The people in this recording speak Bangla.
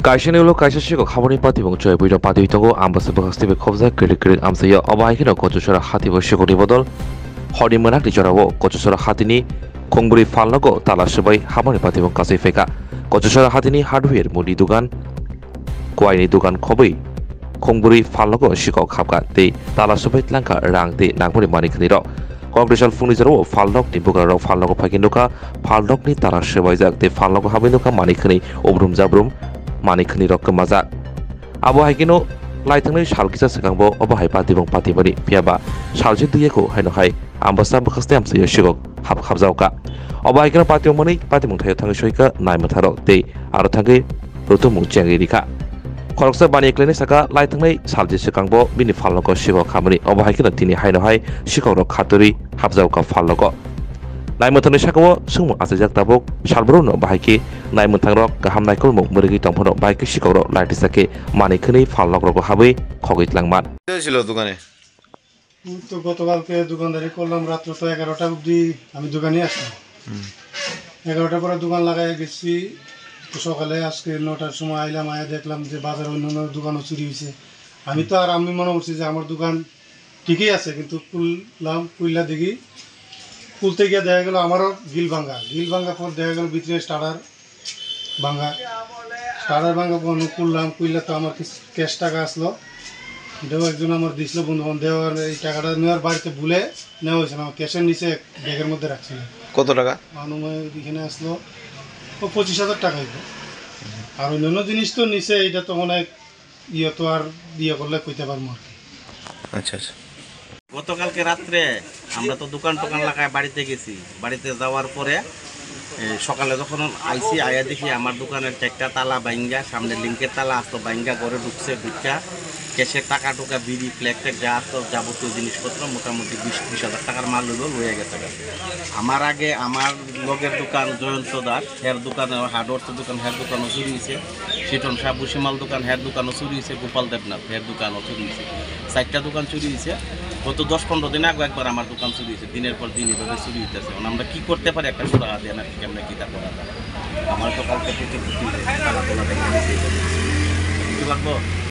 Kaishan ulo kaisa shiko khaboni pati bong choi buiro pati bitongo ambasa bakasti be khobza kiri amsaya obaikino kochusora hati bo shikori bodol hori monak ni jorabo kochusora hatini kongburi fallogo tala subai haboni pati bong kasai feka kochusora hatini hardware mudi dugan kwaini dugan khobai kongburi fallogo shiko khabga te tala subai tlangka rang te nangpori manikni ro Kongresal fungni jaro fallok ni bukararo fallogo phakinuka fallok ni tala subai jak te fallogo habinuka manikni obrum jabrum manikni rok kemajak abo haikino laithangnai salkisa sakangbo obo hai pati bong pati bani piaba salje duyeko haino hai ambasa bakaste amsayo shigok habjauka obo haikino pati mani pati mong thayo thangai soika naimatharo te aro thangai rotumung chengi rika koroksa bani klene saka laithangnai salje sakangbo bini falloko shigok khamani obo haikino tini haino hai shigok rok khaturi habjauka falloko Naimuthani sakao sungmo asajak tabok salbrono bahaki naimuthangrok gaham naikolmo murigi tongphono bahaki sikoro laiti sake manikhani fallok roko habai khogit langman ছিল দোকানে তো গতকালকে দোকানদারি করলাম রাত্র তো 11টা অবধি আমি দোকানে আসলাম 11টার পরে দোকান লাগাই গেছি তো সকালে আজকে 9টার সময় আইলাম আয়া দেখলাম যে বাজারে অন্যান্য দোকানও চুরি হয়েছে আমি মনে করছি যে আমার দোকান ঠিকই আছে কিন্তু কুইল্লা দেখি খুলতে গিয়ে দেখা গেল আমারও গিল ভাঙা পর দেখা গেল ভিতরে স্টার্টার ভাঙা কুইল্লা তো আমার কিছু ক্যাশ টাকা আসলো এটাও একজন আমার দিয়েছিল বন্ধু দেওয়ার এই টাকাটা নেওয়ার বাড়িতে ভুলে নেওয়া হয়েছিল আমার ক্যাশের নিচে ব্যাগের মধ্যে রাখছিল কত টাকা অনুময় এখানে আসলো 25,000 টাকা হইতো আর অন্যান্য জিনিস তো নিচে এটা তো অনেক তো আর করলে কইতে পারবো আর কি আচ্ছা আচ্ছা গতকালকে রাত্রে আমরা তো দোকান লাগায় বাড়িতে গেছি বাড়িতে যাওয়ার পরে সকালে যখন আইসি আয়া দেখি আমার দোকানের 4টা তালা বাইঙ্গা সামনে লিঙ্কের তালা আসতো বাইঙ্গা ঘরে ঢুকছে ক্যাশের টাকা টুকা বিড়ি ফ্ল্যাগ যা আসতো যাবতীয় জিনিসপত্র মোটামুটি 20,000 টাকার মাল লয়ে গেছে আমার আগে আমার লগের দোকান জয়ন্ত দাস হের দোকানে হার্ডওয়ার্সের দোকান হের দোকানও চুরি হয়েছে সিটন শাহ বুসিমাল দোকান হের দোকানও চুরি হয়েছে গোপাল দেবনাথ হের দোকানও চুরি হয়েছে 4টা দোকান চুরি হয়েছে গত 10-15 দিন আগে একবার আমার দোকান চুরি হয়েছে দিনের পর দিন এভাবে চুরি হইতেছে আমরা কি করতে পারি একটা সুরাহা দেয় না কেমন কি তা করা যায় আমার তো কালকে থেকে পারবো